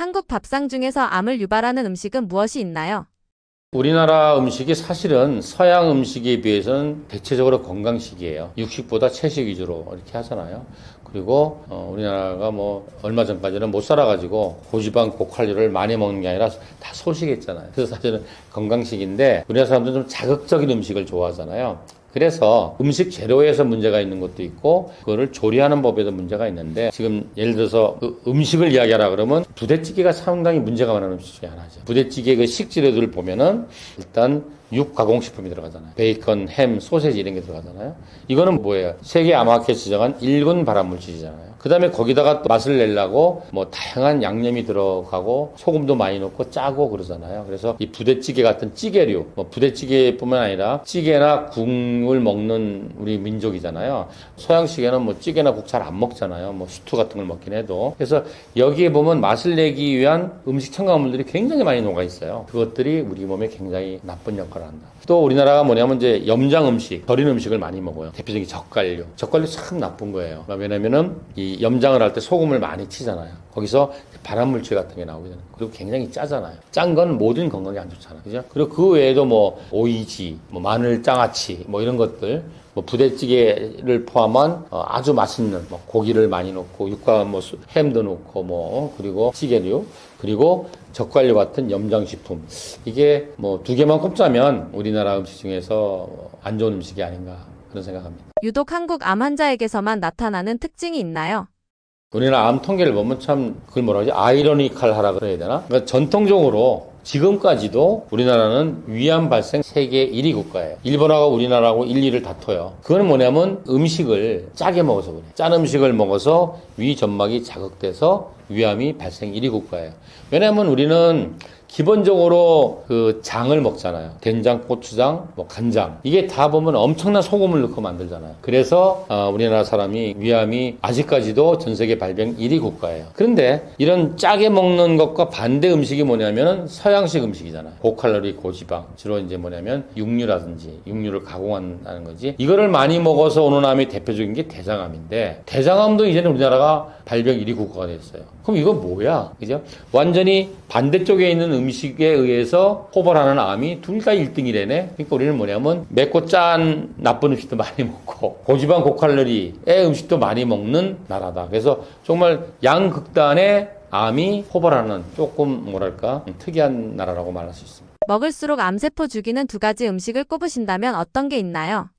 한국 밥상 중에서 암을 유발하는 음식은 무엇이 있나요? 우리나라 음식이 사실은 서양 음식에 비해서는 대체적으로 건강식이에요. 육식보다 채식 위주로 이렇게 하잖아요. 그리고 우리나라가 뭐 얼마 전까지는 못 살아가지고 고지방 고칼로리를 많이 먹는 게 아니라 다 소식했잖아요. 그래서 사실은 건강식인데 우리나라 사람들은 좀 자극적인 음식을 좋아하잖아요. 그래서 음식 재료에서 문제가 있는 것도 있고 그거를 조리하는 법에도 문제가 있는데 지금 예를 들어서 그 음식을 이야기하라 그러면 부대찌개가 상당히 문제가 많은 음식 중에 하나죠. 부대찌개 그 식재료들을 보면은 일단 육가공식품이 들어가잖아요. 베이컨, 햄, 소세지 이런 게 들어가잖아요. 이거는 뭐예요? 세계 암흑에 지정한 1군 발암물질이잖아요. 그 다음에 거기다가 또 맛을 내려고 뭐 다양한 양념이 들어가고 소금도 많이 넣고 짜고 그러잖아요. 그래서 이 부대찌개 같은 찌개류, 뭐 부대찌개뿐만 아니라 찌개나 국을 먹는 우리 민족이잖아요. 서양식에는 뭐 찌개나 국 잘 안 먹잖아요. 뭐 스튜 같은 걸 먹긴 해도. 그래서 여기에 보면 맛을 내기 위한 음식 첨가물들이 굉장히 많이 녹아 있어요. 그것들이 우리 몸에 굉장히 나쁜 역할을 한다. 또 우리나라가 뭐냐면 이제 염장 음식, 절인 음식을 많이 먹어요. 대표적인 젓갈류. 젓갈류 참 나쁜 거예요. 왜냐면은 이 염장을 할 때 소금을 많이 치잖아요. 거기서 발암물질 같은 게 나오잖아요. 그리고 굉장히 짜잖아요. 짠 건 모든 건강에 안 좋잖아요. 그죠? 그리고 그 외에도 뭐 오이지, 뭐 마늘 장아찌, 뭐 이런 것들, 뭐 부대찌개를 포함한 아주 맛있는 뭐 고기를 많이 넣고 육과 뭐 햄도 넣고 뭐 그리고 찌개류 그리고 젓갈류 같은 염장식품 이게 뭐 두 개만 꼽자면 우리나라 음식 중에서 안 좋은 음식이 아닌가 그런 생각합니다. 유독 한국 암 환자에게서만 나타나는 특징이 있나요? 우리나라 암 통계를 보면 참 그걸 뭐라 하지? 아이러니컬하라 그래야 되나? 그러니까 전통적으로 지금까지도 우리나라는 위암 발생 세계 1위 국가예요. 일본하고 우리나라하고 1, 2를 다퉈요. 그건 뭐냐면 음식을 짜게 먹어서 그래요. 짠 음식을 먹어서 위 점막이 자극돼서 위암이 발생 1위 국가예요. 왜냐하면 우리는 기본적으로 그 장을 먹잖아요. 된장, 고추장, 뭐 간장. 이게 다 보면 엄청난 소금을 넣고 만들잖아요. 그래서 우리나라 사람이 위암이 아직까지도 전 세계 발병 1위 국가예요. 그런데 이런 짜게 먹는 것과 반대 음식이 뭐냐면은 서양식 음식이잖아요. 고칼로리, 고지방. 주로 이제 뭐냐면 육류라든지 육류를 가공한다는 거지. 이거를 많이 먹어서 오는 암이 대표적인 게 대장암인데 대장암도 이제는 우리나라가 발병 1위 국가가 됐어요. 그럼 이거 뭐야? 그죠? 완전히 반대쪽에 있는 음식에 의해서 포발하는 암이 둘 다 1등이래네. 그러니까 우리는 뭐냐면 맵고 짠 나쁜 음식도 많이 먹고 고지방 고칼로리의 음식도 많이 먹는 나라다. 그래서 정말 양극단의 암이 포발하는 조금 뭐랄까 특이한 나라라고 말할 수 있습니다. 먹을수록 암세포 죽이는 두 가지 음식을 꼽으신다면 어떤 게 있나요?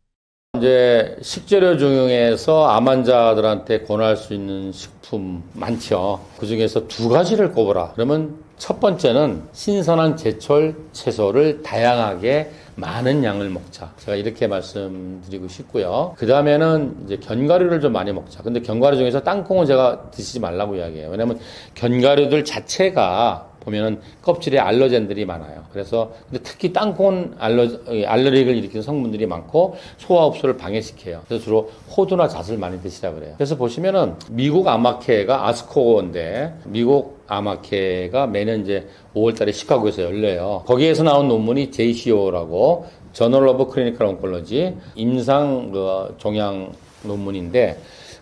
이제 식재료 중에서 암 환자들한테 권할 수 있는 식품 많죠. 그 중에서 두 가지를 꼽으라. 그러면 첫 번째는 신선한 제철 채소를 다양하게 많은 양을 먹자. 제가 이렇게 말씀드리고 싶고요. 그 다음에는 이제 견과류를 좀 많이 먹자. 근데 견과류 중에서 땅콩은 제가 드시지 말라고 이야기해요. 왜냐면 견과류들 자체가 보면은 껍질에 알러젠들이 많아요. 그래서 근데 특히 땅콩은 알레르기를 일으키는 성분들이 많고 소화 흡수를 방해시켜요. 그래서 주로 호두나 잣을 많이 드시라 그래요. 그래서 보시면은 미국 암학회가 아스코어인데 미국 암학회가 매년 이제 5월달에 시카고에서 열려요. 거기에서 나온 논문이 JCO라고 저널 오브 클리니컬 온콜로지 임상 종양 논문인데.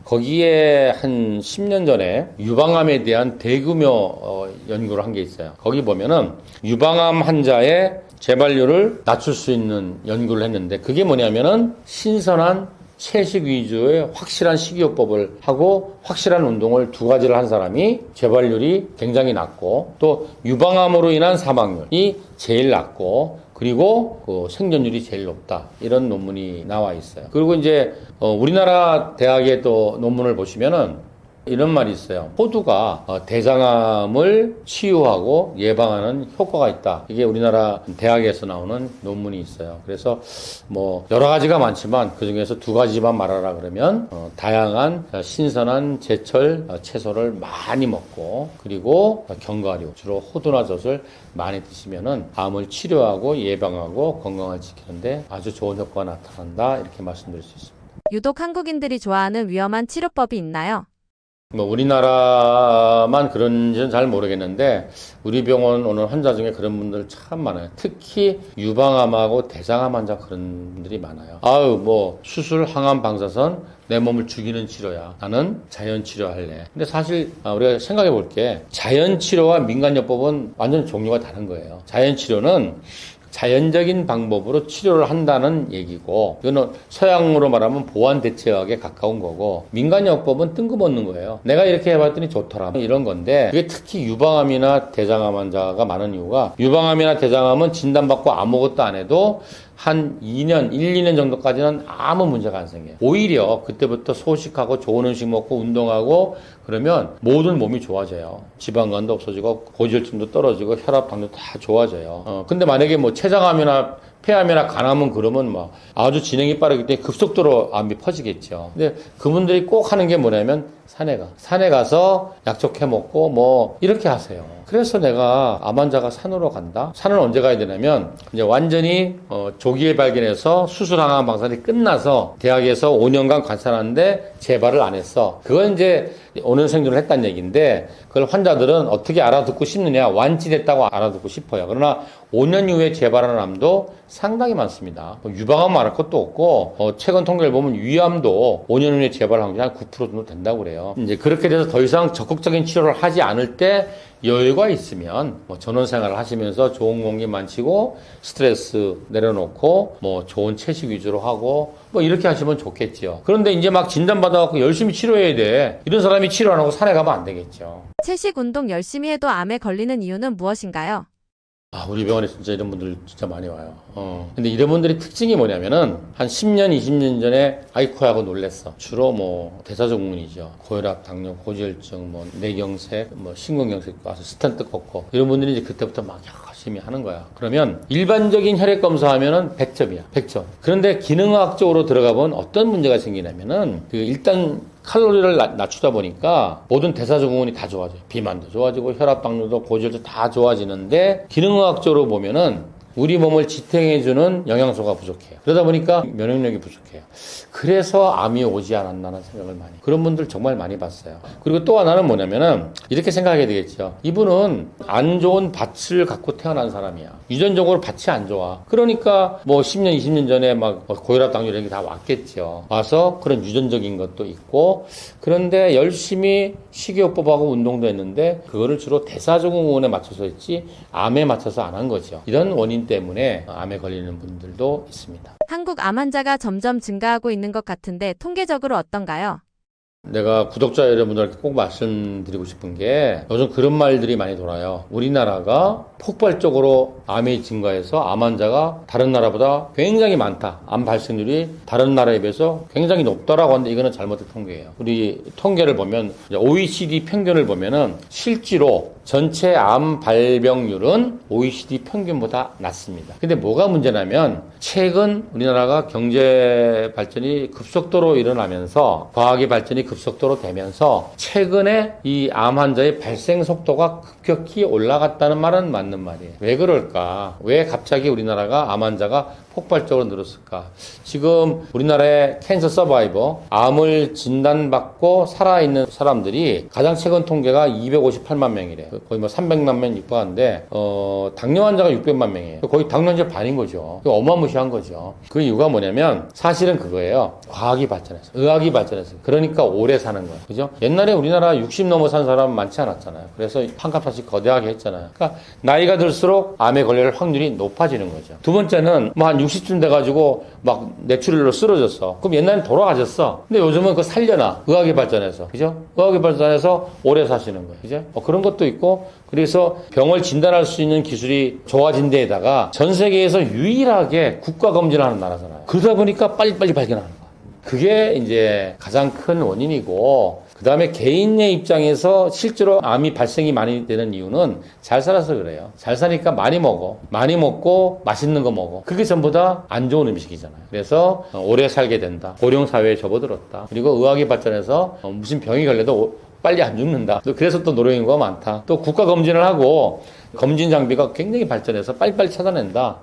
거기에 한 10년 전에 유방암에 대한 대규모 연구를 한 게 있어요. 거기 보면은 유방암 환자의 재발률을 낮출 수 있는 연구를 했는데 그게 뭐냐면은 신선한 채식 위주의 확실한 식이요법을 하고 확실한 운동을 두 가지를 한 사람이 재발률이 굉장히 낮고 또 유방암으로 인한 사망률이 제일 낮고 그리고 그 생존율이 제일 높다. 이런 논문이 나와 있어요. 그리고 이제 우리나라 대학의 또 논문을 보시면은 이런 말이 있어요. 호두가 대장암을 치유하고 예방하는 효과가 있다. 이게 우리나라 대학에서 나오는 논문이 있어요. 그래서 뭐 여러 가지가 많지만 그 중에서 두 가지만 말하라 그러면 다양한 신선한 제철 채소를 많이 먹고 그리고 견과류 주로 호두나 젖을 많이 드시면은 암을 치료하고 예방하고 건강을 지키는데 아주 좋은 효과가 나타난다. 이렇게 말씀드릴 수 있습니다. 유독 한국인들이 좋아하는 위험한 치료법이 있나요? 뭐 우리나라만 그런지는 잘 모르겠는데 우리 병원 오는 환자 중에 그런 분들 참 많아요. 특히 유방암하고 대장암 환자 그런 분들이 많아요. 아유 뭐 수술, 항암, 방사선 내 몸을 죽이는 치료야. 나는 자연 치료할래. 근데 사실 우리가 생각해 볼게 자연 치료와 민간요법은 완전 종류가 다른 거예요. 자연 치료는 자연적인 방법으로 치료를 한다는 얘기고 이거는 서양으로 말하면 보완 대체학에 가까운 거고 민간요법은 뜬금없는 거예요. 내가 이렇게 해봤더니 좋더라 이런 건데 이게 특히 유방암이나 대장암 환자가 많은 이유가 유방암이나 대장암은 진단받고 아무것도 안 해도 한 2년, 1, 2년 정도까지는 아무 문제가 안 생겨요. 오히려 그때부터 소식하고 좋은 음식 먹고 운동하고 그러면 모든 몸이 좋아져요. 지방간도 없어지고 고지혈증도 떨어지고 혈압, 당도 다 좋아져요. 근데 만약에 뭐 췌장암이나 폐암이나 간암은 그러면 뭐 아주 진행이 빠르기 때문에 급속도로 암이 퍼지겠죠. 근데 그분들이 꼭 하는 게 뭐냐면 산에 가서 약촉해 먹고 뭐 이렇게 하세요. 그래서 내가 암 환자가 산으로 간다? 산을 언제 가야 되냐면 이제 완전히 조기에 발견해서 수술 항암 방사선이 끝나서 대학에서 5년간 관찰하는데 재발을 안 했어. 그건 이제 오늘 생존을 했다는 얘기인데 그걸 환자들은 어떻게 알아듣고 싶느냐 완치됐다고 알아듣고 싶어요. 그러나 5년 이후에 재발하는 암도 상당히 많습니다. 유방암 말할 것도 없고 최근 통계를 보면 위암도 5년 후에 재발 확률이 한 9% 정도 된다고 그래요. 이제 그렇게 돼서 더 이상 적극적인 치료를 하지 않을 때 여유가 있으면 뭐 전원 생활을 하시면서 좋은 공기 만치고 스트레스 내려놓고 뭐 좋은 채식 위주로 하고 뭐 이렇게 하시면 좋겠죠. 그런데 이제 막 진단받아갖고 열심히 치료해야 돼. 이런 사람이 치료 안 하고 산에 가면 안 되겠죠. 채식 운동 열심히 해도 암에 걸리는 이유는 무엇인가요? 우리 병원에 진짜 이런 분들 진짜 많이 와요. 근데 이런 분들이 특징이 뭐냐면은 한 10년, 20년 전에 아이코 하고 놀랬어. 주로 뭐 대사증후군이죠. 고혈압, 당뇨, 고지혈증, 뭐 뇌경색, 뭐 심근경색 와서 스텐트 꽂고 이런 분들이 이제 그때부터 막 열심히 하는 거야. 그러면 일반적인 혈액 검사하면은 100점이야. 100점. 그런데 기능학적으로 들어가 보면 어떤 문제가 생기냐면은 일단 칼로리를 낮추다 보니까 모든 대사증후군이 다 좋아져요. 비만도 좋아지고 혈압, 당뇨도 고지혈증 다 좋아지는데 기능학적으로 보면은 우리 몸을 지탱해주는 영양소가 부족해요. 그러다 보니까 면역력이 부족해요. 그래서 암이 오지 않았나는 생각을 많이. 그런 분들 정말 많이 봤어요. 그리고 또 하나는 뭐냐면은 이렇게 생각하게 되겠죠. 이분은 안 좋은 밭을 갖고 태어난 사람이야. 유전적으로 밭이 안 좋아. 그러니까 뭐 10년, 20년 전에 막 고혈압, 당뇨 이런 게 다 왔겠죠. 와서 그런 유전적인 것도 있고 그런데 열심히 식이요법하고 운동도 했는데 그거를 주로 대사증후군에 맞춰서 했지 암에 맞춰서 안 한 거죠. 이런 원인 때문에 암에 걸리는 분들도 있습니다. 한국 암 환자가 점점 증가하고 있는 것 같은데 통계적으로 어떤가요? 내가 구독자 여러분들께 꼭 말씀드리고 싶은 게 요즘 그런 말들이 많이 돌아요. 우리나라가 폭발적으로 암이 증가해서 암 환자가 다른 나라보다 굉장히 많다. 암 발생률이 다른 나라에 비해서 굉장히 높다라고 하는데 이거는 잘못된 통계예요. 우리 통계를 보면 OECD 평균을 보면은 실제로 전체 암 발병률은 OECD 평균보다 낮습니다. 근데 뭐가 문제냐면 최근 우리나라가 경제 발전이 급속도로 일어나면서 과학의 발전이 급속도로 되면서 최근에 이 암 환자의 발생 속도가 급격히 올라갔다는 말은 맞는 말이에요. 왜 그럴까? 왜 갑자기 우리나라가 암 환자가 폭발적으로 늘었을까? 지금 우리나라의 캔서 서바이버, 암을 진단받고 살아있는 사람들이 가장 최근 통계가 258만 명이래. 거의 뭐 300만 명 육박하는데 당뇨 환자가 600만 명이에요. 거의 당뇨 환자 반인 거죠. 어마무시한 거죠. 그 이유가 뭐냐면 사실은 그거예요. 과학이 발전해서, 의학이 발전해서. 그러니까 오래 사는 거예요. 그죠? 옛날에 우리나라 60 넘어 산 사람 많지 않았잖아요. 그래서 한값하씩 거대하게 했잖아요. 그러니까 나이가 들수록 암에 걸릴 확률이 높아지는 거죠. 두 번째는 뭐 한 60쯤 돼가지고 막 뇌출혈로 쓰러졌어. 그럼 옛날엔 돌아가셨어. 근데 요즘은 그거 살려놔. 의학이 발전해서. 그죠? 의학이 발전해서 오래 사시는 거예요. 그죠? 그런 것도 있고, 그래서 병을 진단할 수 있는 기술이 좋아진 데에다가 전 세계에서 유일하게 국가 검진을 하는 나라잖아요. 그러다 보니까 빨리빨리 발견하는 거야. 그게 이제 가장 큰 원인이고, 그 다음에 개인의 입장에서 실제로 암이 발생이 많이 되는 이유는 잘 살아서 그래요. 잘 사니까 많이 먹어. 많이 먹고 맛있는 거 먹어. 그게 전부 다 안 좋은 음식이잖아요. 그래서 오래 살게 된다. 고령사회에 접어들었다. 그리고 의학이 발전해서 무슨 병이 걸려도 빨리 안 죽는다. 그래서 또 노령인구가 많다. 또 국가 검진을 하고 검진 장비가 굉장히 발전해서 빨리빨리 찾아낸다.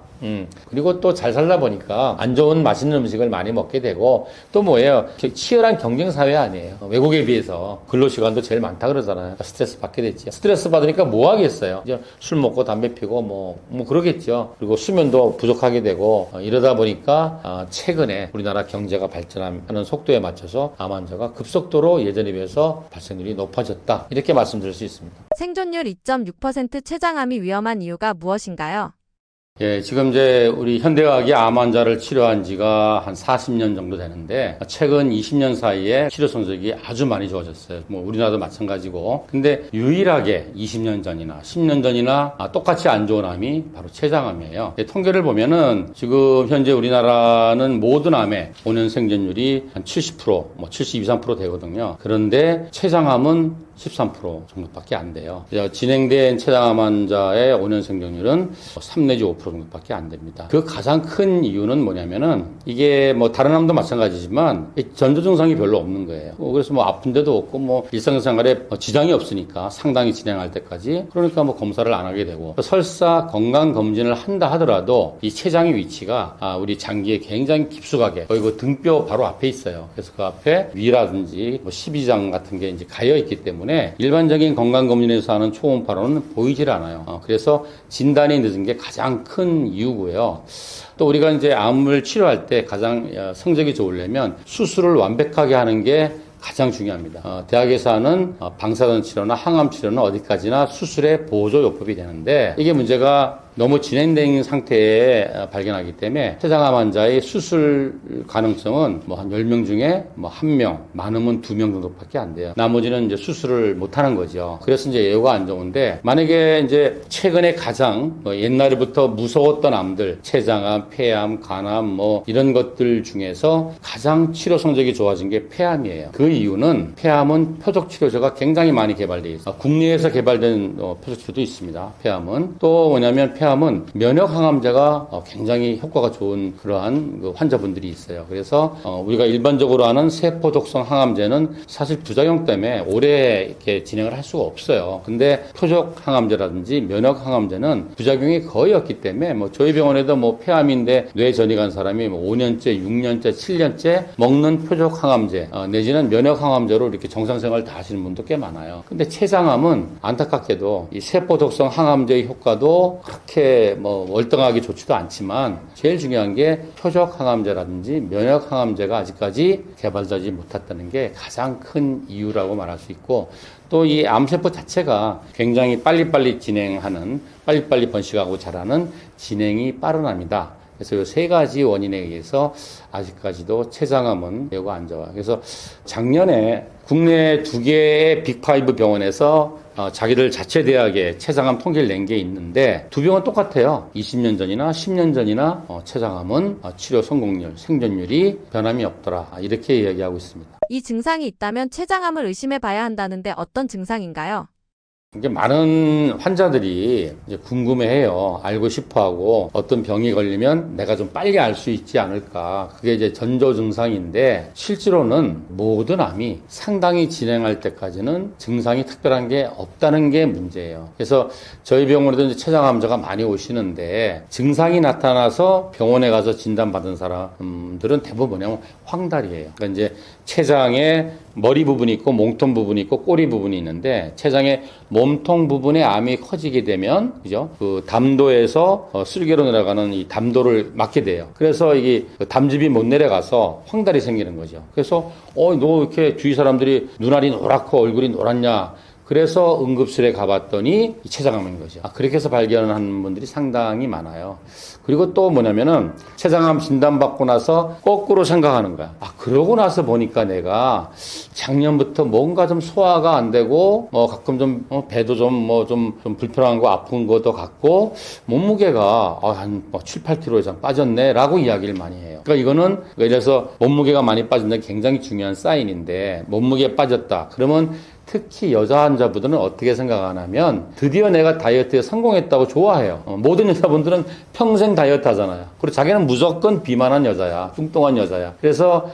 그리고 또 잘 살다 보니까 안 좋은 맛있는 음식을 많이 먹게 되고 또 뭐예요? 치열한 경쟁 사회 아니에요. 외국에 비해서 근로시간도 제일 많다 그러잖아요. 스트레스 받게 됐지. 스트레스 받으니까 뭐 하겠어요? 이제 술 먹고 담배 피고 뭐 그러겠죠. 그리고 수면도 부족하게 되고 이러다 보니까 최근에 우리나라 경제가 발전하는 속도에 맞춰서 암 환자가 급속도로 예전에 비해서 발생률이 높아졌다. 이렇게 말씀드릴 수 있습니다. 생존율 2.6% 췌장암이 위험한 이유가 무엇인가요? 예, 지금 이제 우리 현대의학이 암 환자를 치료한 지가 한 40년 정도 되는데 최근 20년 사이에 치료 성적이 아주 많이 좋아졌어요. 뭐 우리나라도 마찬가지고. 근데 유일하게 20년 전이나 10년 전이나 똑같이 안 좋은 암이 바로 췌장암이에요. 예, 통계를 보면은 지금 현재 우리나라는 모든 암의 5년 생존율이 한 70%, 뭐 72, 3% 되거든요. 그런데 췌장암은 13% 정도밖에 안 돼요. 진행된 췌장암 환자의 5년 생존율은 3 내지 5% 정도밖에 안 됩니다. 그 가장 큰 이유는 뭐냐면은 이게 뭐 다른 암도 마찬가지지만 전조 증상이 별로 없는 거예요. 그래서 뭐 아픈 데도 없고 뭐 일상생활에 지장이 없으니까 상당히 진행할 때까지 그러니까 뭐 검사를 안 하게 되고 설사 건강 검진을 한다 하더라도 이 췌장의 위치가 우리 장기에 굉장히 깊숙하게 거의 그 등뼈 바로 앞에 있어요. 그래서 그 앞에 위라든지 뭐 십이장 같은 게 이제 가여 있기 때문에 일반적인 건강검진에서 하는 초음파로는 보이질 않아요. 그래서 진단이 늦은 게 가장 큰 이유고요. 또 우리가 이제 암을 치료할 때 가장 성적이 좋으려면 수술을 완벽하게 하는 게 가장 중요합니다. 대학에서 하는 방사선 치료나 항암 치료는 어디까지나 수술의 보조요법이 되는데 이게 문제가 너무 진행된 상태에 발견하기 때문에 췌장암 환자의 수술 가능성은 뭐 한 10명 중에 뭐 1명, 많으면 2명 정도밖에 안 돼요. 나머지는 이제 수술을 못 하는 거죠. 그래서 이제 예후가 안 좋은데 만약에 이제 최근에 가장 옛날부터 무서웠던 암들, 췌장암, 폐암, 간암 뭐 이런 것들 중에서 가장 치료 성적이 좋아진 게 폐암이에요. 그 이유는 폐암은 표적 치료제가 굉장히 많이 개발되어 있어요. 국내에서 개발된 표적 치료도 있습니다. 폐암은 또 뭐냐면 폐암은 면역 항암제가 굉장히 효과가 좋은 그러한 그 환자분들이 있어요. 그래서 우리가 일반적으로 하는 세포 독성 항암제는 사실 부작용 때문에 오래 이렇게 진행을 할 수가 없어요. 근데 표적 항암제라든지 면역 항암제는 부작용이 거의 없기 때문에 뭐 저희 병원에도 뭐 폐암인데 뇌전이 간 사람이 뭐 5년째, 6년째, 7년째 먹는 표적 항암제 내지는 면역 항암제로 이렇게 정상생활 다 하시는 분도 꽤 많아요. 근데 췌장암은 안타깝게도 이 세포 독성 항암제의 효과도 그렇게 뭐 월등하게 좋지도 않지만 제일 중요한 게 표적 항암제라든지 면역 항암제가 아직까지 개발되지 못했다는 게 가장 큰 이유라고 말할 수 있고 또 이 암세포 자체가 굉장히 빨리빨리 진행하는 빨리빨리 번식하고 자라는 진행이 빠른 암이다. 그래서 이 세 가지 원인에 의해서 아직까지도 췌장암은 매우 안 좋아요. 그래서 작년에 국내 2개의 빅5 병원에서 자기들 자체 대학에 췌장암 통계를 낸 게 있는데 두 병은 똑같아요. 20년 전이나 10년 전이나 췌장암은 치료 성공률, 생존율이 변함이 없더라. 이렇게 이야기하고 있습니다. 이 증상이 있다면 췌장암을 의심해 봐야 한다는데 어떤 증상인가요? 이게 많은 환자들이 이제 궁금해해요. 알고 싶어하고 어떤 병이 걸리면 내가 좀 빨리 알 수 있지 않을까. 그게 이제 전조 증상인데 실제로는 모든 암이 상당히 진행할 때까지는 증상이 특별한 게 없다는 게 문제예요. 그래서 저희 병원에도 이제 췌장 환자가 많이 오시는데 증상이 나타나서 병원에 가서 진단받은 사람들은 대부분 뭐냐면 황달이에요. 그러니까 이제 췌장에 머리 부분이 있고 몸통 부분이 있고 꼬리 부분이 있는데 췌장의 몸통 부분에 암이 커지게 되면 그죠? 그 담도에서 쓸개로 내려가는 이 담도를 막게 돼요. 그래서 이게 담즙이 못 내려가서 황달이 생기는 거죠. 그래서 너 이렇게 주위 사람들이 눈알이 노랗고 얼굴이 노랗냐? 그래서 응급실에 가봤더니 췌장암인 거죠. 그렇게 해서 발견하는 분들이 상당히 많아요. 그리고 또 뭐냐면은 췌장암 진단받고 나서 거꾸로 생각하는 거야. 그러고 나서 보니까 내가 작년부터 뭔가 좀 소화가 안 되고 가끔 좀 배도 좀 불편한 거 아픈 것도 같고 몸무게가 한 7, 8kg 이상 빠졌네라고 이야기를 많이 해요. 그러니까 이거는 이래서 몸무게가 많이 빠진다는 굉장히 중요한 사인인데 몸무게 빠졌다. 그러면 특히 여자 환자분들은 어떻게 생각하냐면 드디어 내가 다이어트에 성공했다고 좋아해요. 모든 여자분들은 평생 다이어트 하잖아요. 그리고 자기는 무조건 비만한 여자야. 뚱뚱한 여자야. 그래서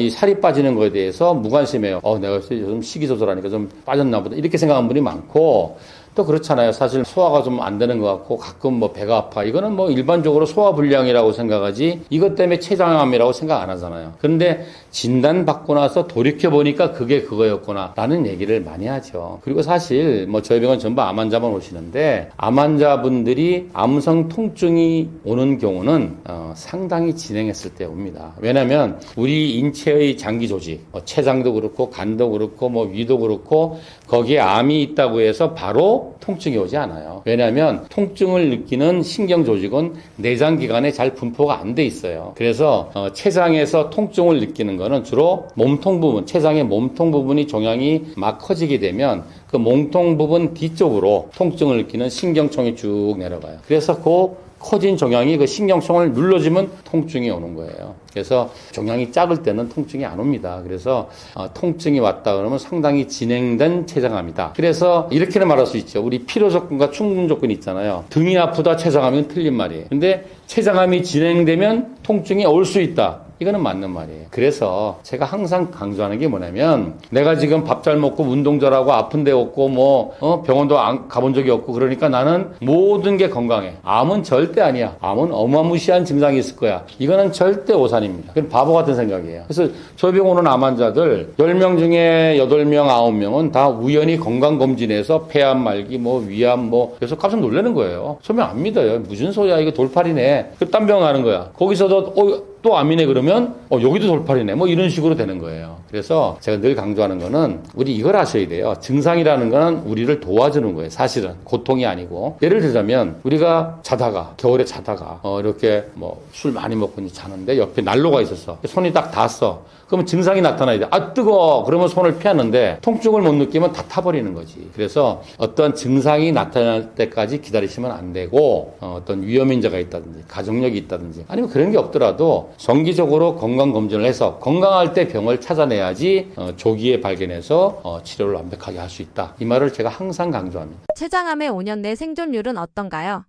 이 살이 빠지는 거에 대해서 무관심해요. 내가 요즘 식이조절하니까 좀 빠졌나 보다. 이렇게 생각하는 분이 많고 또 그렇잖아요. 사실 소화가 좀 안 되는 것 같고 가끔 뭐 배가 아파. 이거는 뭐 일반적으로 소화불량이라고 생각하지 이것 때문에 췌장암이라고 생각 안 하잖아요. 그런데 진단받고 나서 돌이켜보니까 그게 그거였구나 라는 얘기를 많이 하죠. 그리고 사실 뭐 저희 병원 전부 암 환자만 오시는데 암 환자분들이 암성 통증이 오는 경우는 상당히 진행했을 때 옵니다. 왜냐하면 우리 인체의 장기 조직, 췌장도 그렇고 간도 그렇고 뭐 위도 그렇고 거기에 암이 있다고 해서 바로 통증이 오지 않아요. 왜냐하면 통증을 느끼는 신경 조직은 내장기관에 잘 분포가 안 돼 있어요. 그래서 췌장에서 통증을 느끼는 거는 주로 몸통 부분, 췌장의 몸통 부분이 종양이 막 커지게 되면 그 몸통 부분 뒤쪽으로 통증을 느끼는 신경총이 쭉 내려가요. 그래서 그 커진 종양이 그 신경총을 눌러주면 통증이 오는 거예요. 그래서 종양이 작을 때는 통증이 안 옵니다. 그래서 통증이 왔다 그러면 상당히 진행된 췌장암이다. 그래서 이렇게는 말할 수 있죠. 우리 필요 조건과 충분 조건이 있잖아요. 등이 아프다 췌장암은 틀린 말이에요. 근데 췌장암이 진행되면 통증이 올 수 있다. 이거는 맞는 말이에요. 그래서 제가 항상 강조하는 게 뭐냐면 내가 지금 밥 잘 먹고 운동 잘하고 아픈 데 없고 병원도 가본 적이 없고 그러니까 나는 모든 게 건강해. 암은 절대 아니야. 암은 어마무시한 증상이 있을 거야. 이거는 절대 오산입니다. 그건 바보 같은 생각이에요. 그래서 저희 병원 오는 암 환자들 10명 중에 8명, 9명은 다 우연히 건강검진에서 폐암 말기 위암 그래서 깜짝 놀라는 거예요. 처음에 안 믿어요. 무슨 소리야 이거 돌팔이네. 그 딴 병 가는 거야. 거기서도 또 암이네 그러면 여기도 돌팔이네 이런 식으로 되는 거예요. 그래서 제가 늘 강조하는 거는 우리 이걸 아셔야 돼요. 증상이라는 거는 우리를 도와주는 거예요. 사실은 고통이 아니고. 예를 들자면 우리가 자다가 겨울에 자다가 이렇게 술 많이 먹고 자는데 옆에 난로가 있었어. 손이 딱 닿았어. 그러면 증상이 나타나야 돼. 아 뜨거워. 그러면 손을 피하는데 통증을 못 느끼면 다 타버리는 거지. 그래서 어떤 증상이 나타날 때까지 기다리시면 안 되고 어떤 위험인자가 있다든지 가족력이 있다든지 아니면 그런 게 없더라도 정기적으로 건강검진을 해서 건강할 때 병을 찾아내야지 조기에 발견해서 치료를 완벽하게 할 수 있다. 이 말을 제가 항상 강조합니다. 췌장암의 5년 내 생존율은 어떤가요?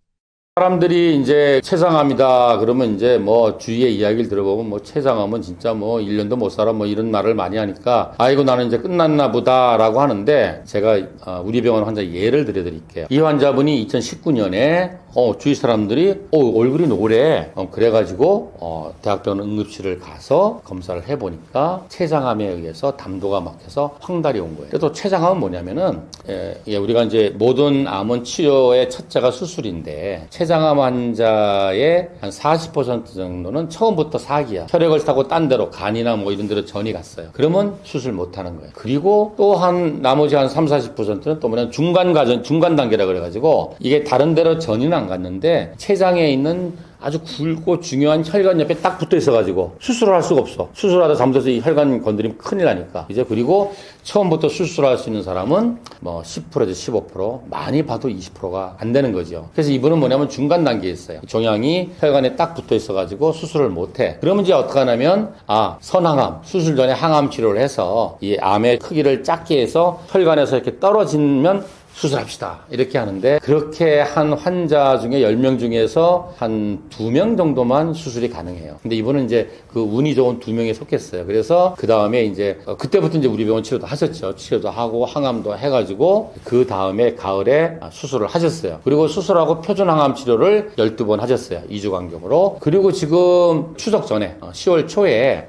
사람들이 이제 췌장암이다 그러면 이제 주위의 이야기를 들어보면 췌장암은 진짜 1년도 못 살아 이런 말을 많이 하니까 아이고 나는 이제 끝났나 보다라고 하는데 제가 우리 병원 환자 예를 들어드릴게요. 이 환자분이 2019년에 주위 사람들이 얼굴이 노래 그래가지고 대학병원 응급실을 가서 검사를 해보니까 췌장암에 의해서 담도가 막혀서 황달이 온 거예요. 그래서 췌장암은 뭐냐면은 우리가 이제 모든 암은 치료의 첫째가 수술인데 췌장암 환자의 한 40% 정도는 처음부터 사기야. 혈액을 타고 딴 데로 간이나 이런 데로 전이 갔어요. 그러면 수술 못 하는 거예요. 그리고 또 나머지 한 30-40%는 또 뭐냐면 중간 단계라 그래가지고 이게 다른 데로 전이는 안 갔는데 췌장에 있는 아주 굵고 중요한 혈관 옆에 딱 붙어 있어가지고 수술을 할 수가 없어. 수술하다 잘못해서 이 혈관 건드리면 큰일 나니까. 이제 그리고 처음부터 수술할 수 있는 사람은 10%에서 15%, 많이 봐도 20%가 안 되는 거죠. 그래서 이분은 뭐냐면 중간 단계에 있어요. 종양이 혈관에 딱 붙어 있어가지고 수술을 못 해. 그러면 이제 어떻게 하냐면 선항암, 수술 전에 항암 치료를 해서 이 암의 크기를 작게 해서 혈관에서 이렇게 떨어지면 수술합시다. 이렇게 하는데 그렇게 한 환자 중에 10명 중에서 한 2명 정도만 수술이 가능해요. 근데 이분은 이제 그 운이 좋은 2명에 속했어요. 그래서 그 다음에 이제 그때부터 이제 우리 병원 치료도 하셨죠. 치료도 하고 항암도 해가지고 그 다음에 가을에 수술을 하셨어요. 그리고 수술하고 표준 항암 치료를 12번 하셨어요. 2주 간격으로. 그리고 지금 추석 전에 10월 초에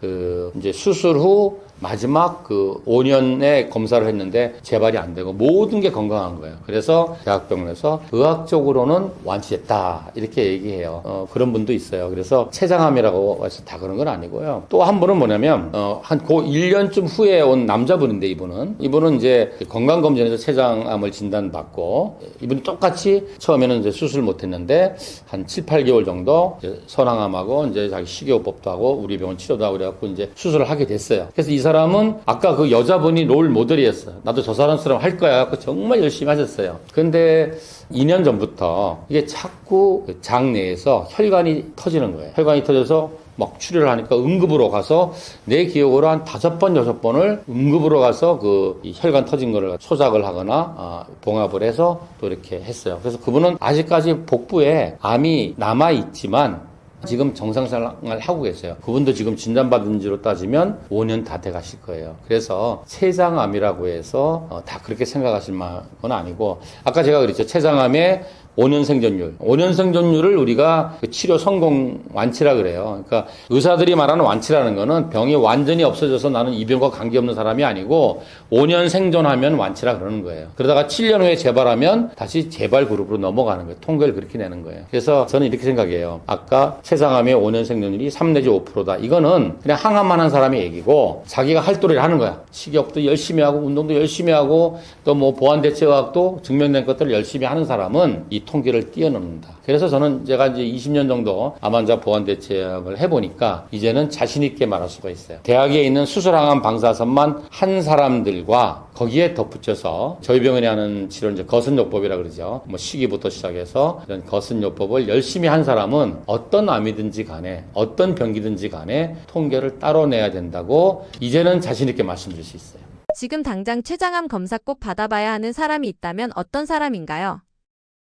이제 수술 후 마지막 5년의 검사를 했는데 재발이 안 되고 모든 게 건강한 거예요. 그래서 대학병원에서 의학적으로는 완치됐다 이렇게 얘기해요. 그런 분도 있어요. 그래서 췌장암이라고 해서 다 그런 건 아니고요. 또 한 분은 뭐냐면 한 1년쯤 후에 온 남자분인데 이분은 이제 건강검진에서 췌장암을 진단받고 이분이 똑같이 처음에는 이제 수술 못했는데 한 7-8개월 정도 이제 선항암하고 이제 자기 식이요법도 하고 우리 병원 치료도 하고 그래갖고 이제 수술을 하게 됐어요. 그래서 이 사람은 아까 그 여자분이 롤 모델이었어요. 나도 저 사람처럼 할 거야. 정말 열심히 하셨어요. 근데 2년 전부터 이게 자꾸 장 내에서 혈관이 터지는 거예요. 혈관이 터져서 막 출혈을 하니까 응급으로 가서 내 기억으로 한 5번, 6번을 응급으로 가서 이 혈관 터진 거를 소작을 하거나 봉합을 해서 또 이렇게 했어요. 그래서 그분은 아직까지 복부에 암이 남아있지만 지금 정상생활을 하고 계세요. 그분도 지금 진단받은 지로 따지면 5년 다 돼가실 거예요. 그래서 췌장암이라고 해서 다 그렇게 생각하실 건 아니고, 아까 제가 그랬죠. 췌장암의 5년 생존율. 5년 생존율을 우리가 그 치료 성공 완치라 그래요. 그러니까 의사들이 말하는 완치라는 거는 병이 완전히 없어져서 나는 이 병과 관계없는 사람이 아니고 5년 생존하면 완치라 그러는 거예요. 그러다가 7년 후에 재발하면 다시 재발 그룹으로 넘어가는 거예요. 통계를 그렇게 내는 거예요. 그래서 저는 이렇게 생각해요. 아까 췌장암의 5년 생존율이 3 내지 5%다. 이거는 그냥 항암만 한 사람의 얘기고 자기가 활동을 하는 거야. 식욕도 열심히 하고 운동도 열심히 하고 또 뭐 보완대체의학도 증명된 것들을 열심히 하는 사람은 이 통계를 뛰어넘는다. 그래서 저는 제가 이제 20년 정도 암환자 보완대체약을 해보니까 이제는 자신있게 말할 수가 있어요. 대학에 있는 수술항암 방사선만 한 사람들과 거기에 덧붙여서 저희 병원이 하는 치료는 이제 거선요법이라 그러죠. 뭐 시기부터 시작해서 이런 거선요법을 열심히 한 사람은 어떤 암이든지 간에 어떤 병기든지 간에 통계를 따로 내야 된다고 이제는 자신있게 말씀드릴 수 있어요. 지금 당장 췌장암 검사 꼭 받아봐야 하는 사람이 있다면 어떤 사람인가요?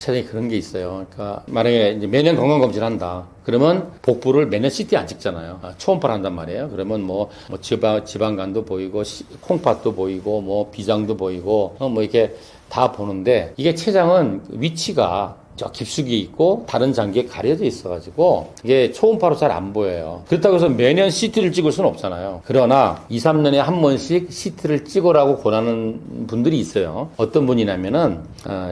세상에 그런 게 있어요. 그러니까 만약에 이제 매년 건강검진을 한다. 그러면 복부를 매년 CT 안 찍잖아요. 초음파를 한단 말이에요. 그러면 뭐 지방간도 보이고 콩팥도 보이고 뭐 비장도 보이고 뭐 이렇게 다 보는데 이게 췌장은 위치가 저 깊숙이 있고 다른 장기에 가려져 있어가지고 이게 초음파로 잘 안 보여요. 그렇다고 해서 매년 CT를 찍을 수는 없잖아요. 그러나 2, 3년에 한 번씩 CT를 찍으라고 권하는 분들이 있어요. 어떤 분이냐면은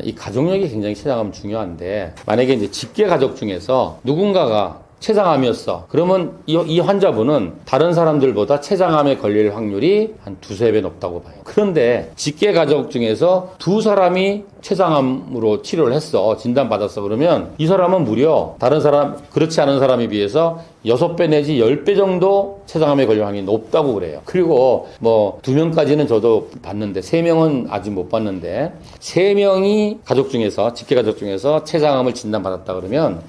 이 가족력이 굉장히 췌장암 중요한데 만약에 이제 직계 가족 중에서 누군가가 췌장암이었어. 그러면 이 환자분은 다른 사람들보다 췌장암에 걸릴 확률이 한 2~3배 높다고 봐요. 그런데 직계 가족 중에서 2사람이 췌장암으로 치료를 했어. 진단받았어. 그러면 이 사람은 무려 다른 사람, 그렇지 않은 사람에 비해서 6배 내지 10배 정도 췌장암에 걸릴 확률이 높다고 그래요. 그리고 뭐 2명까지는 저도 봤는데 3명은 아직 못 봤는데 3명이 가족 중에서, 직계 가족 중에서 췌장암을 진단받았다 그러면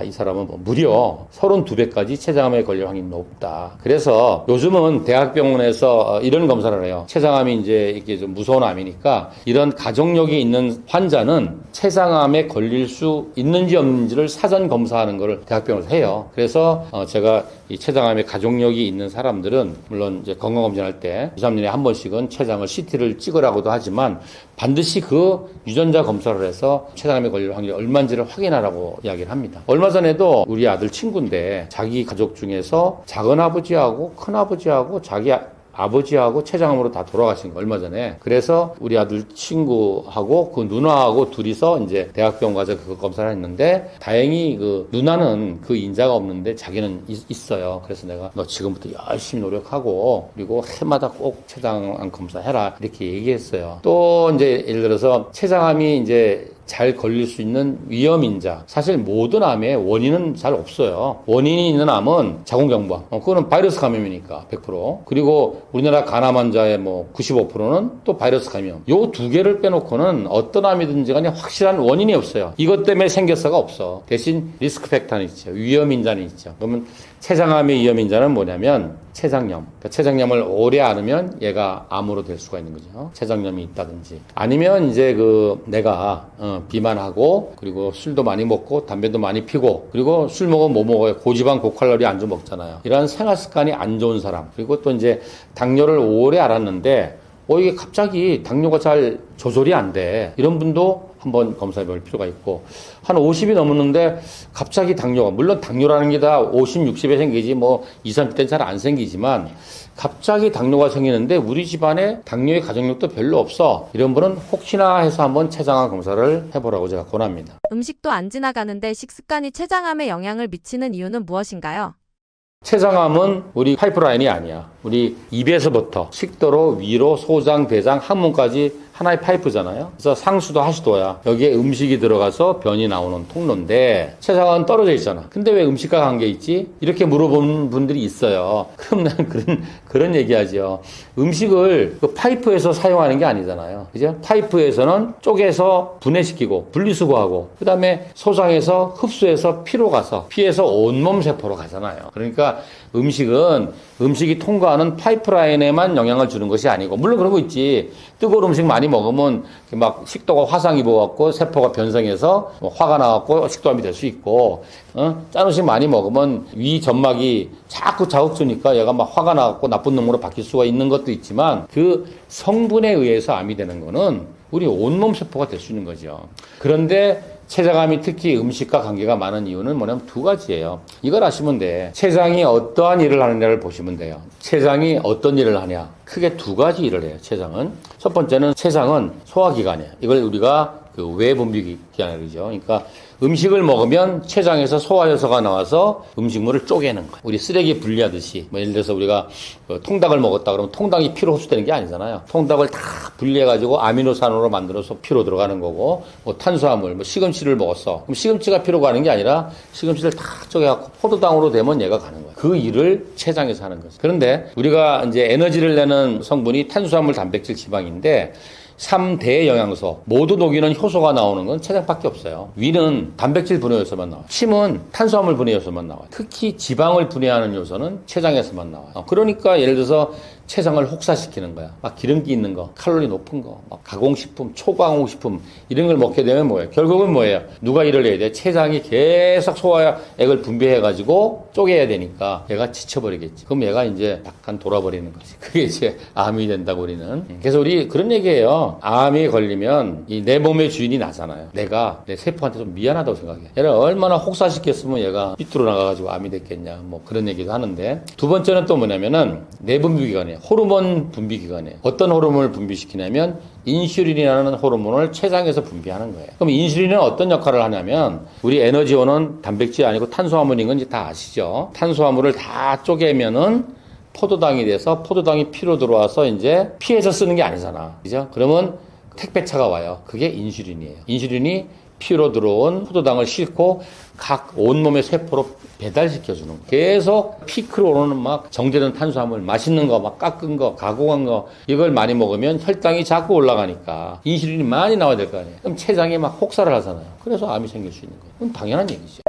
이 사람은 뭐 무려 32배까지 췌장암에 걸릴 확률이 높다. 그래서 요즘은 대학병원에서 이런 검사를 해요. 췌장암이 이제 이게 좀 무서운 암이니까 이런 가족력이 있는 환자는 췌장암에 걸릴 수 있는지 없는지를 사전 검사하는 걸 대학병원에서 해요. 그래서 제가 이 췌장암에 가족력이 있는 사람들은 물론 이제 건강검진할 때 2, 3년에 한 번씩은 췌장을 CT를 찍으라고도 하지만 반드시 그 유전자 검사를 해서 췌장암에 걸릴 확률이 얼마인지를 확인하라고 이야기를 합니다. 얼마 전에도 우리 아들 친구인데 자기 가족 중에서 작은아버지하고 큰아버지하고 자기 아버지하고 췌장암으로 다 돌아가신 거 얼마 전에. 그래서 우리 아들 친구하고 그 누나하고 둘이서 이제 대학병원 가서 그 검사를 했는데 다행히 그 누나는 그 인자가 없는데 자기는 있어요. 그래서 내가 너 지금부터 열심히 노력하고 그리고 해마다 꼭 췌장암 검사해라 이렇게 얘기했어요. 또 이제 예를 들어서 췌장암이 이제 잘 걸릴 수 있는 위험인자. 사실 모든 암의 원인은 잘 없어요. 원인이 있는 암은 자궁경부암. 그거는 바이러스 감염이니까 100%. 그리고 우리나라 간암 환자의 뭐 95%는 또 바이러스 감염. 요 두 개를 빼놓고는 어떤 암이든지 간에 확실한 원인이 없어요. 이것 때문에 생겼어가 없어. 대신 리스크 팩터는 있죠. 위험인자는 있죠. 그러면 췌장암의 위험인자는 뭐냐면 췌장염. 그러니까 췌장염을 오래 앓으면 얘가 암으로 될 수가 있는 거죠. 췌장염이 있다든지. 아니면 이제 내가 비만하고 그리고 술도 많이 먹고 담배도 많이 피고 그리고 술 먹으면 뭐 먹어요? 고지방 고칼로리 안주 먹잖아요. 이런 생활 습관이 안 좋은 사람. 그리고 또 이제 당뇨를 오래 앓았는데 이게 갑자기 당뇨가 잘 조절이 안 돼. 이런 분도 한번 검사해 볼 필요가 있고 한 50이 넘었는데 갑자기 당뇨가 물론 당뇨라는 게 다 50, 60에 생기지 뭐 20, 30대는 잘 안 생기지만 갑자기 당뇨가 생기는데 우리 집안에 당뇨의 가족력도 별로 없어. 이런 분은 혹시나 해서 한번 췌장암 검사를 해보라고 제가 권합니다. 음식도 안 지나가는데 식습관이 췌장암에 영향을 미치는 이유는 무엇인가요? 췌장암은 우리 파이프라인이 아니야. 우리 입에서부터 식도로 위로 소장, 대장, 항문까지 하나의 파이프잖아요. 그래서 상수도 하수도야. 여기에 음식이 들어가서 변이 나오는 통로인데 췌장암은 떨어져 있잖아. 근데 왜 음식과 관계 있지? 이렇게 물어보는 분들이 있어요. 그럼 난 그런 얘기하죠. 음식을 그 파이프에서 사용하는 게 아니잖아요. 그죠? 파이프에서는 쪼개서 분해시키고 분리수거하고 그다음에 소장해서 흡수해서 피로 가서 피에서 온몸 세포로 가잖아요. 그러니까 음식이 통과하는 파이프라인에만 영향을 주는 것이 아니고 물론 그런 거 있지. 뜨거운 음식 많이 많이 먹으면 막 식도가 화상 입어갖고 세포가 변성해서 화가 나갖고 식도암이 될 수 있고, 짠 음식 많이 먹으면 위 점막이 자꾸 자극 주니까 얘가 막 화가 나갖고 나쁜 놈으로 바뀔 수가 있는 것도 있지만 그 성분에 의해서 암이 되는 거는 우리 온몸 세포가 될 수 있는 거죠. 그런데 췌장암이 특히 음식과 관계가 많은 이유는 뭐냐면 두 가지예요. 이걸 아시면 돼. 췌장이 어떠한 일을 하느냐를 보시면 돼요. 췌장이 어떤 일을 하냐. 크게 두 가지 일을 해요. 췌장은. 첫 번째는 췌장은 소화기관이에요. 이걸 우리가 그 외분비기관이라고 그러죠. 그러니까 음식을 먹으면 췌장에서 소화효소가 나와서 음식물을 쪼개는 거예요. 우리 쓰레기 분리하듯이. 뭐 예를 들어서 우리가 통닭을 먹었다 그러면 통닭이 피로 흡수되는 게 아니잖아요. 통닭을 다 분리해가지고 아미노산으로 만들어서 피로 들어가는 거고, 뭐 탄수화물, 뭐 시금치를 먹었어. 그럼 시금치가 피로 가는 게 아니라 시금치를 다 쪼개갖고 포도당으로 되면 얘가 가는 거예요. 그 일을 췌장에서 하는 거죠. 그런데 우리가 이제 에너지를 내는 성분이 탄수화물, 단백질, 지방인데 3대 영양소 모두 녹이는 효소가 나오는 건 췌장밖에 없어요. 위는 단백질 분해 요소만 나와요. 침은 탄수화물 분해 요소만 나와요. 특히 지방을 분해하는 요소는 췌장에서만 나와요. 그러니까 예를 들어서 췌장을 혹사시키는 거야. 막 기름기 있는 거, 칼로리 높은 거, 막 가공식품, 초가공식품 이런 걸 먹게 되면 뭐예요? 결국은 뭐예요? 누가 일을 해야 돼? 췌장이 계속 소화액을 분비해가지고 쪼개야 되니까 얘가 지쳐버리겠지. 그럼 얘가 이제 약간 돌아버리는 거지. 그게 이제 암이 된다고 우리는. 그래서 우리 그런 얘기해요. 암이 걸리면 이 내 몸의 주인이 나잖아요. 내가 내 세포한테 좀 미안하다고 생각해. 얘를 얼마나 혹사시켰으면 얘가 삐뚤어 나가가지고 암이 됐겠냐. 뭐 그런 얘기도 하는데 두 번째는 또 뭐냐면은 내분비기관이에요. 호르몬 분비기관이에요. 어떤 호르몬을 분비시키냐면 인슐린이라는 호르몬을 췌장에서 분비하는 거예요. 그럼 인슐린은 어떤 역할을 하냐면 우리 에너지원은 단백질이 아니고 탄수화물인 건지 다 아시죠? 탄수화물을 다 쪼개면은 포도당이 돼서 포도당이 피로 들어와서 이제 피해서 쓰는 게 아니잖아. 그죠? 그러면 택배차가 와요. 그게 인슐린이에요. 인슐린이 피로 들어온 포도당을 싣고 각 온몸의 세포로 배달시켜주는 거예요. 계속 피크로 오르는 막 정제된 탄수화물, 맛있는 거, 막 깎은 거, 가공한 거, 이걸 많이 먹으면 혈당이 자꾸 올라가니까 인슐린이 많이 나와야 될 거 아니에요. 그럼 췌장이 막 혹사를 하잖아요. 그래서 암이 생길 수 있는 거예요. 그건 당연한 얘기죠.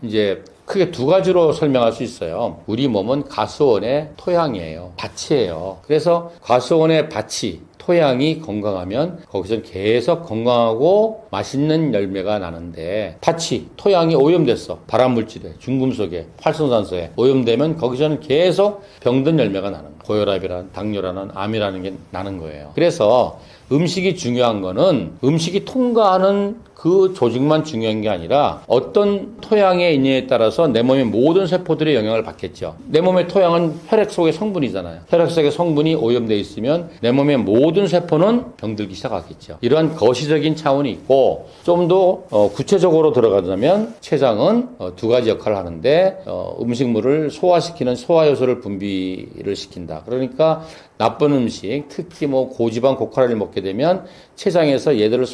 이제 크게 두 가지로 설명할 수 있어요. 우리 몸은 가스원의 토양이에요. 밭이에요. 그래서 가스원의 밭이 토양이 건강하면 거기서 계속 건강하고 맛있는 열매가 나는데 밭이 토양이 오염됐어. 발암물질에 중금속에 활성산소에 오염되면 거기서는 계속 병든 열매가 나는 거예요. 고혈압이란 당뇨라는 암이라는 게 나는 거예요. 그래서 음식이 중요한 거는 음식이 통과하는 그 조직만 중요한 게 아니라 어떤 토양에 있느냐에 따라서 내 몸의 모든 세포들의 영향을 받겠죠. 내 몸의 토양은 혈액 속의 성분이잖아요. 혈액 속의 성분이 오염되어 있으면 내 몸의 모든 세포는 병들기 시작하겠죠. 이러한 거시적인 차원이 있고 좀 더 구체적으로 들어가자면 췌장은 두 가지 역할을 하는데 음식물을 소화시키는 소화효소를 분비를 시킨다. 그러니까 나쁜 음식, 특히 뭐 고지방 고칼로리를 먹게 되면 췌장에서 얘들을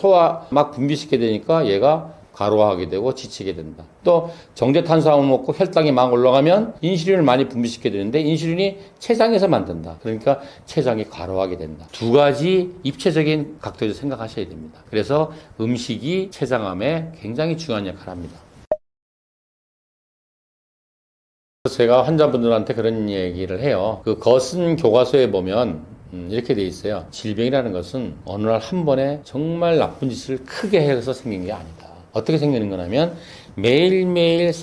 막 분비시키게 되니까 얘가 과로하게 되고 지치게 된다. 또 정제 탄수화물 먹고 혈당이 막 올라가면 인슐린을 많이 분비시키게 되는데 인슐린이 췌장에서 만든다. 그러니까 췌장이 과로하게 된다. 두 가지 입체적인 각도에서 생각하셔야 됩니다. 그래서 음식이 췌장암에 굉장히 중요한 역할을 합니다. 제가 환자분들한테 그런 얘기를 해요. 그 거슨 교과서에 보면 이렇게 돼 있어요. 질병이라는 것은 어느 날 한 번에 정말 나쁜 짓을 크게 해서 생긴 게 아니다. 어떻게 생기는 거냐면 매일매일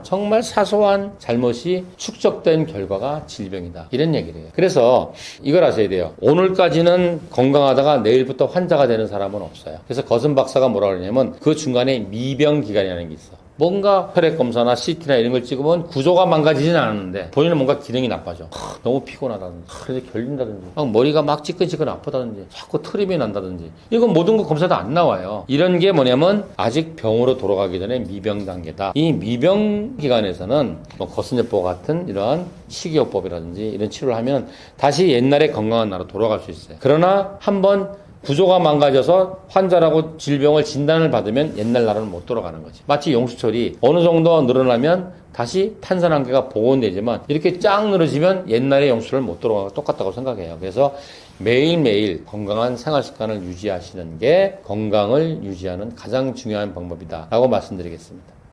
정말 사소한 잘못이 축적된 결과가 질병이다. 이런 얘기를 해요. 그래서 이걸 아셔야 돼요. 오늘까지는 건강하다가 내일부터 환자가 되는 사람은 없어요. 그래서 거슨 박사가 뭐라고 그러냐면 그 중간에 미병기간이라는 게 있어. 뭔가 혈액 검사나 CT나 이런 걸 찍으면 구조가 망가지진 않았는데 본인은 뭔가 기능이 나빠져. 너무 피곤하다든지, 그래서 결린다든지, 막 머리가 막 찌끈찌끈 아프다든지, 자꾸 트림이 난다든지, 이건 모든 거 검사도 안 나와요. 이런 게 뭐냐면 아직 병으로 돌아가기 전에 미병 단계다. 이 미병 기간에서는 뭐 거스제법 같은 이러한 식이요법이라든지 이런 치료를 하면 다시 옛날의 건강한 나로 돌아갈 수 있어요. 그러나 한번 구조가 망가져서 환자라고 질병을 진단을 받으면 옛날 나라는 못 돌아가는 거지. 마치 용수철이 어느 정도 늘어나면 다시 탄산한계가 복원되지만 이렇게 쫙 늘어지면 옛날의 용수철을 못 돌아가고 똑같다고 생각해요. 그래서 매일매일 건강한 생활습관을 유지하시는 게 건강을 유지하는 가장 중요한 방법이다 라고 말씀드리겠습니다.